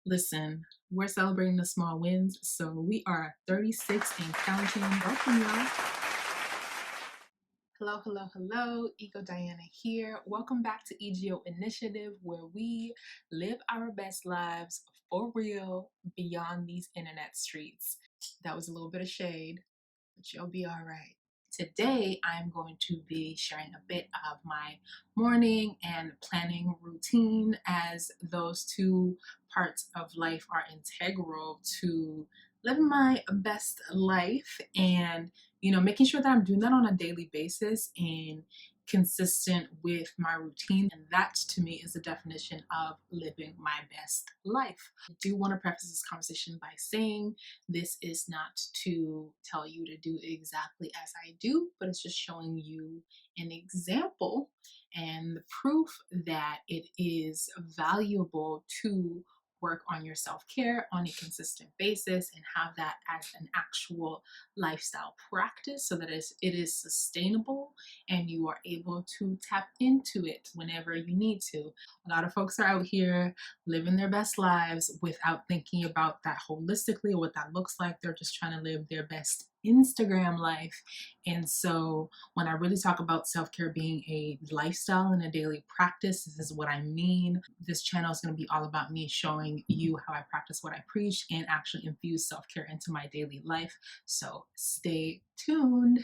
Listen, we're celebrating the small wins, so we are 36 and counting. Welcome, y'all. Hello, hello, hello. Ego Diana here. Welcome back to EGO Initiative, where we live our best lives for real beyond these internet streets. That was a little bit of shade, but you'll be all right. Today, I'm going to be sharing a bit of my morning and planning routine, as those two parts of life are integral to living my best life and, making sure that I'm doing that on a daily basis and consistent with my routine. And that to me is the definition of living my best life. I do want to preface this conversation by saying this is not to tell you to do exactly as I do, but it's just showing you an example and the proof that it is valuable to work on your self-care on a consistent basis and have that as an actual lifestyle practice so that it is sustainable and you are able to tap into it whenever you need to. A lot of folks are out here living their best lives without thinking about that holistically or what that looks like. They're just trying to live their best Instagram life. And so when I really talk about self-care being a lifestyle and a daily practice, this is what I mean. This channel is going to be all about me showing you how I practice what I preach and actually infuse self-care into my daily life. So stay tuned.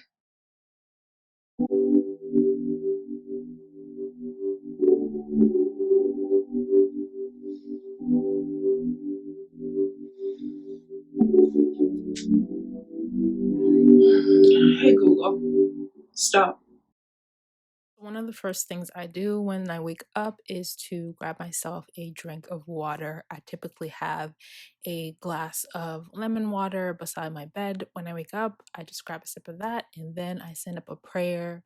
Hey Google, stop. One of the first things I do when I wake up is to grab myself a drink of water. I typically have a glass of lemon water beside my bed. When I wake up, I just grab a sip of that and then I send up a prayer.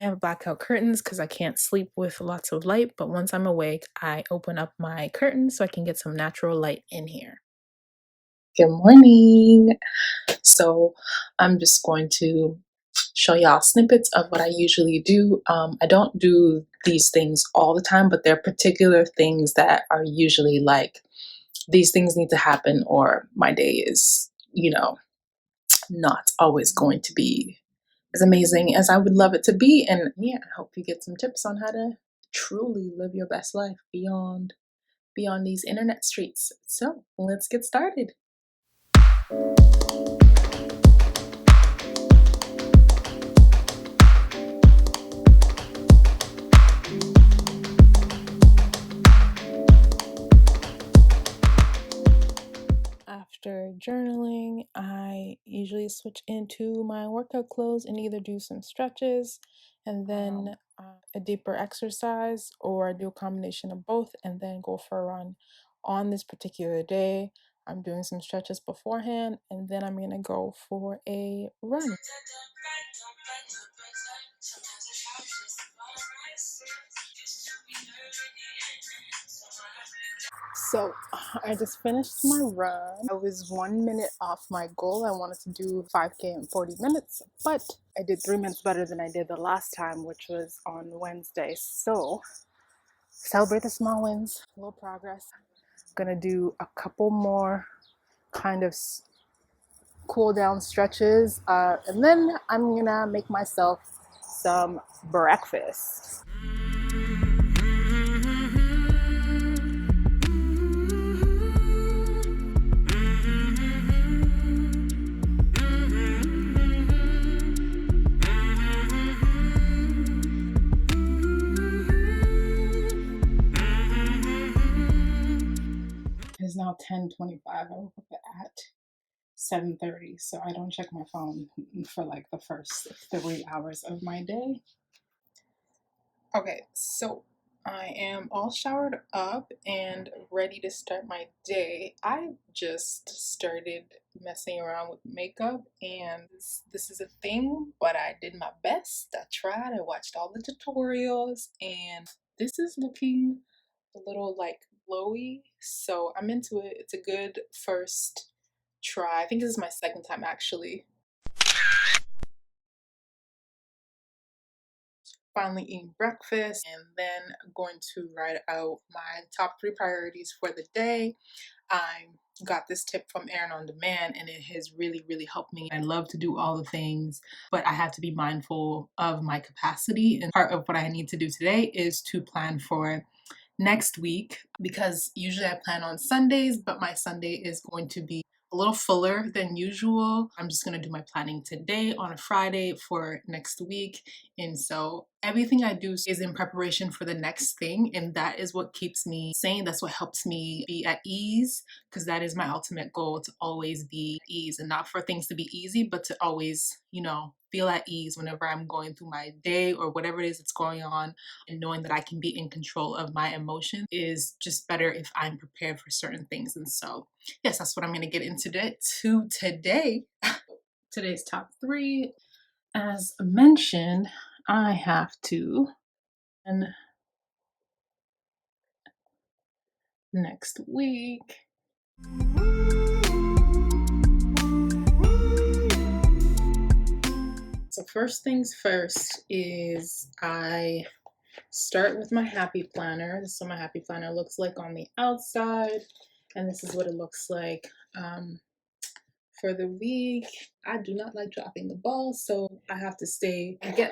I have blackout curtains because I can't sleep with lots of light, but once I'm awake, I open up my curtains so I can get some natural light in here. Good morning. So I'm just going to show y'all snippets of what I usually do. I don't do these things all the time, but there are particular things that are usually like, these things need to happen or my day is, not always going to be as amazing as I would love it to be. And yeah, I hope you get some tips on how to truly live your best life beyond these internet streets. So let's get started. After journaling, I usually switch into my workout clothes and either do some stretches and then a deeper exercise, or I do a combination of both and then go for a run. On this particular day, I'm doing some stretches beforehand and then I'm going to go for a run. So I just finished my run. I was 1 minute off my goal. I wanted to do 5K in 40 minutes, but I did 3 minutes better than I did the last time, which was on Wednesday. So celebrate the small wins, a little progress. I'm gonna do a couple more kind of cool down stretches, and then I'm gonna make myself some breakfast. It's now 10:25. I woke up at 7:30, so I don't check my phone for like the first 3 hours of my day. Okay, so I am all showered up and ready to start my day. I just started messing around with makeup, and this is a thing, but I did my best. I tried, I watched all the tutorials, and this is looking a little like glowy, so I'm into it. It's a good first try. I think this is my second time actually. finally eating breakfast, and then going to write out my top 3 priorities for the day. I got this tip from Aaron on Demand, and it has really, really helped me. I love to do all the things, but I have to be mindful of my capacity. And part of what I need to do today is to plan for next week, because usually I plan on Sundays, but my Sunday is going to be a little fuller than usual. I'm just going to do my planning today on a Friday for next week. And so everything I do is in preparation for the next thing. And that is what keeps me sane. That's what helps me be at ease, because that is my ultimate goal, to always be at ease, and not for things to be easy, but to always, feel at ease whenever I'm going through my day or whatever it is that's going on. And knowing that I can be in control of my emotions is just better if I'm prepared for certain things. And so, yes, that's what I'm going to get into today. Today's top 3. As mentioned, I have to, and next week. So first things first is I start with my happy planner. This is what my happy planner looks like on the outside, and this is what it looks like for the week. I do not like dropping the ball, so I get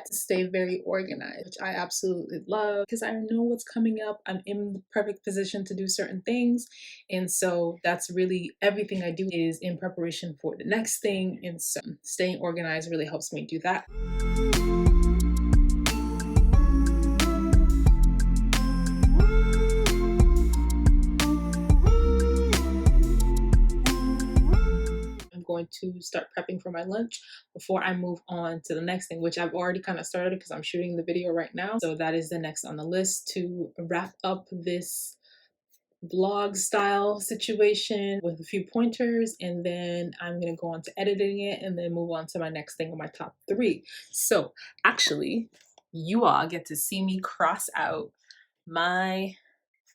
to stay very organized, which I absolutely love, because I know what's coming up. I'm in the perfect position to do certain things, and so that's really everything I do is in preparation for the next thing. And so staying organized really helps me do that. Going to start prepping for my lunch before I move on to the next thing, which I've already kind of started because I'm shooting the video right now. So that is the next on the list, to wrap up this vlog style situation with a few pointers, and then I'm going to go on to editing it and then move on to my next thing on my top 3. So actually, you all get to see me cross out my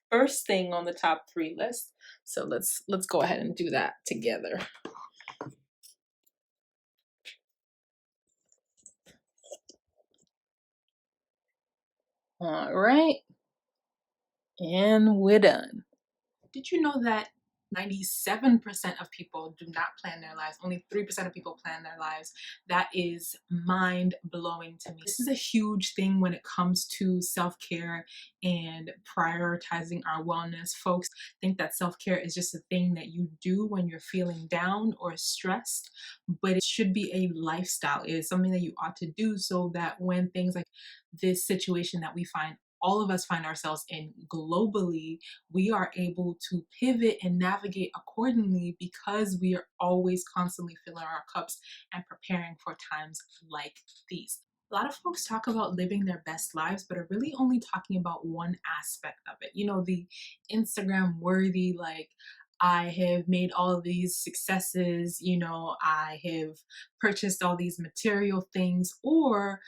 first thing on the top 3 list. So let's go ahead and do that together. All right, and we're done. Did you know that 97% of people do not plan their lives? Only 3% of people plan their lives. That is mind blowing to me. This is a huge thing when it comes to self-care and prioritizing our wellness. Folks think that self-care is just a thing that you do when you're feeling down or stressed, but it should be a lifestyle. It is something that you ought to do, so that when things like this situation that all of us find ourselves in globally, we are able to pivot and navigate accordingly, because we are always constantly filling our cups and preparing for times like these. A lot of folks talk about living their best lives, but are really only talking about one aspect of it. The Instagram worthy, like, I have made all of these successes, I have purchased all these material things, or,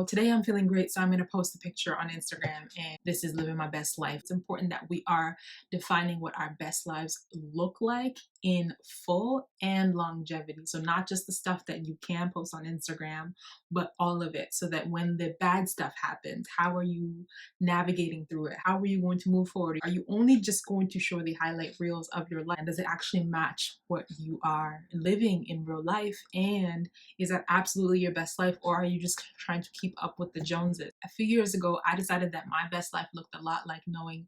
today I'm feeling great, so I'm going to post a picture on Instagram and this is living my best life. It's important that we are defining what our best lives look like in full and longevity. So not just the stuff that you can post on Instagram, but all of it, so that when the bad stuff happens, how are you navigating through it? How are you going to move forward? Are you only just going to show the highlight reels of your life? Does it actually match what you are living in real life? And is that absolutely your best life, or are you just trying to keep up with the Joneses? A few years ago, I decided that my best life looked a lot like knowing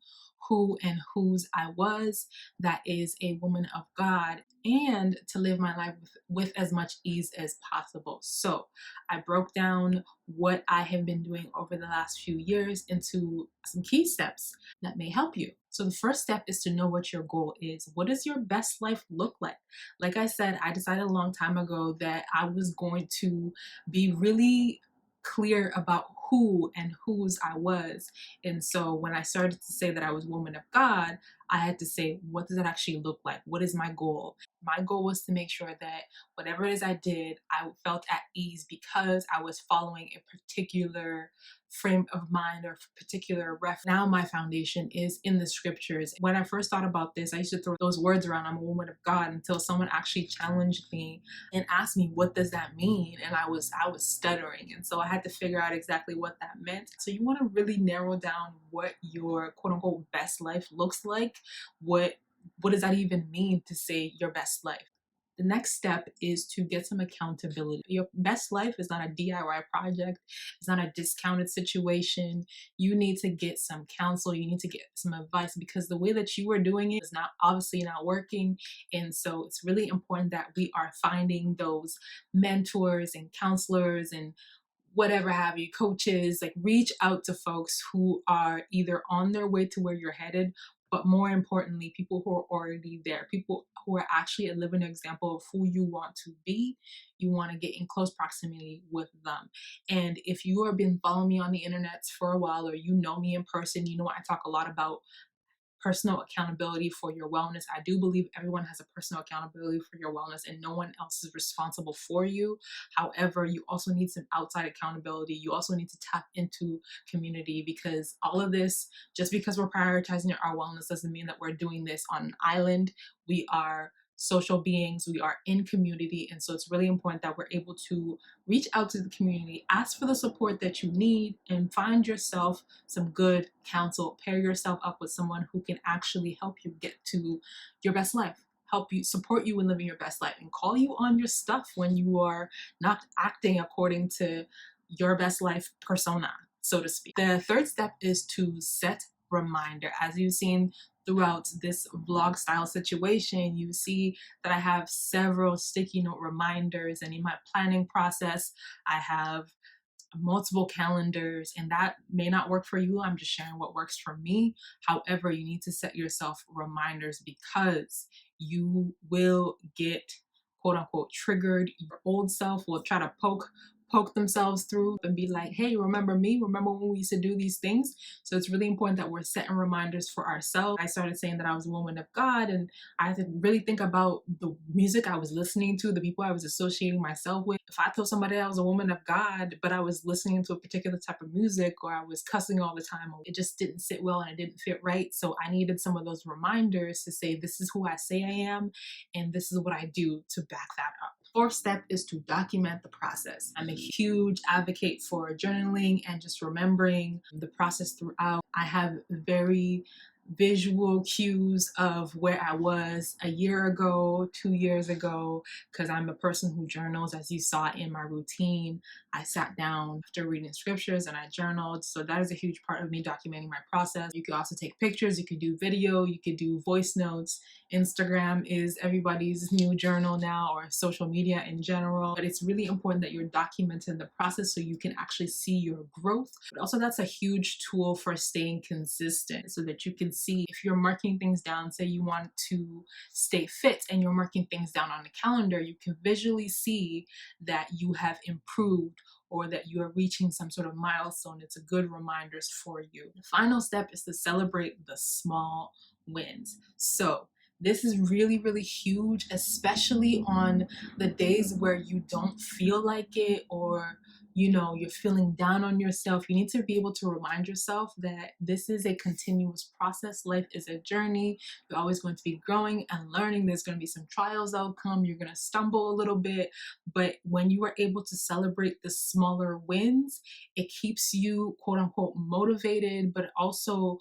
who and whose I was, that is a woman of God, and to live my life with as much ease as possible. So I broke down what I have been doing over the last few years into some key steps that may help you. So the first step is to know what your goal is. What does your best life look like? Like I said, I decided a long time ago that I was going to be really clear about who and whose I was. And so when I started to say that I was woman of God, I had to say, what does that actually look like? What is my goal? My goal was to make sure that whatever it is I did, I felt at ease because I was following a particular frame of mind or particular Now my foundation is in the scriptures. When I first thought about this, I used to throw those words around, I'm a woman of God, until someone actually challenged me and asked me, what does that mean? And I was stuttering. And so I had to figure out exactly what that meant. So you want to really narrow down what your quote unquote best life looks like. What does that even mean to say your best life? The next step is to get some accountability. Your best life is not a DIY project. It's not a discounted situation. You need to get some counsel. You need to get some advice because the way that you are doing it is not obviously not working. And so it's really important that we are finding those mentors and counselors and whatever have you, coaches, like reach out to folks who are either on their way to where you're headed, but more importantly, people who are already there, people who are actually a living example of who you want to be. You want to get in close proximity with them. And if you have been following me on the internet for a while, or you know me in person, you know I talk a lot about personal accountability for your wellness. I do believe everyone has a personal accountability for your wellness and no one else is responsible for you. However, you also need some outside accountability. You also need to tap into community because all of this, just because we're prioritizing our wellness doesn't mean that we're doing this on an island. We are social beings, we are in community, and so it's really important that we're able to reach out to the community, ask for the support that you need, and find yourself some good counsel. Pair yourself up with someone who can actually help you get to your best life, help you, support you in living your best life, and call you on your stuff when you are not acting according to your best life persona, so to speak. The third step is to set reminder. As you've seen throughout this vlog style situation, you see that I have several sticky note reminders, and in my planning process, I have multiple calendars, and that may not work for you. I'm just sharing what works for me. However, you need to set yourself reminders because you will get quote unquote triggered. Your old self will try to poke themselves through and be like, hey, remember me? Remember when we used to do these things? So it's really important that we're setting reminders for ourselves. I started saying that I was a woman of God, and I had to really think about the music I was listening to, the people I was associating myself with. If I told somebody I was a woman of God, but I was listening to a particular type of music, or I was cussing all the time, it just didn't sit well and it didn't fit right. So I needed some of those reminders to say, this is who I say I am, and this is what I do to back that up. Fourth step is to document the process. I'm a huge advocate for journaling and just remembering the process throughout. I have very visual cues of where I was a year ago, 2 years ago, because I'm a person who journals. As you saw in my routine, I sat down after reading scriptures and I journaled. So that is a huge part of me documenting my process. You could also take pictures, you could do video, you could do voice notes. Instagram is everybody's new journal now, or social media in general. But it's really important that you're documenting the process so you can actually see your growth. But also that's a huge tool for staying consistent so that you can see if you're marking things down. Say you want to stay fit and you're marking things down on the calendar, you can visually see that you have improved or that you are reaching some sort of milestone. It's a good reminders for you. The final step is to celebrate the small wins. So this is really, really huge, especially on the days where you don't feel like it, or you know, you're feeling down on yourself. You need to be able to remind yourself that this is a continuous process. Life is a journey. You're always going to be growing and learning. There's going to be some trials that'll come. You're going to stumble a little bit. But when you are able to celebrate the smaller wins, it keeps you quote unquote motivated, but also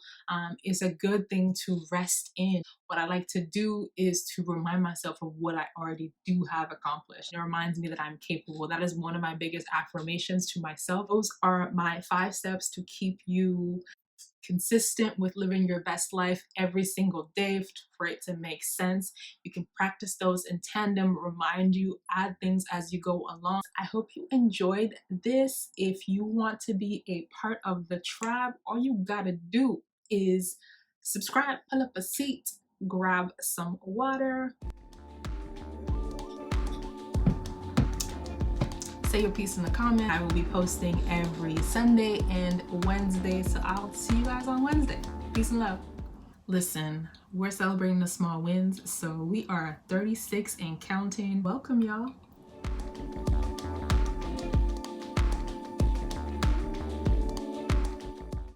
is a good thing to rest in. What I like to do is to remind myself of what I already do have accomplished. It reminds me that I'm capable. That is one of my biggest affirmations to myself. Those are my 5 steps to keep you consistent with living your best life every single day for it to make sense. You can practice those in tandem, remind you, add things as you go along. I hope you enjoyed this. If you want to be a part of the tribe, all you gotta do is subscribe, pull up a seat, grab some water, say your piece in the comment. I will be posting every Sunday and Wednesday, so I'll see you guys on Wednesday. Peace and love. Listen, we're celebrating the small wins, so we are 36 and counting. Welcome, y'all.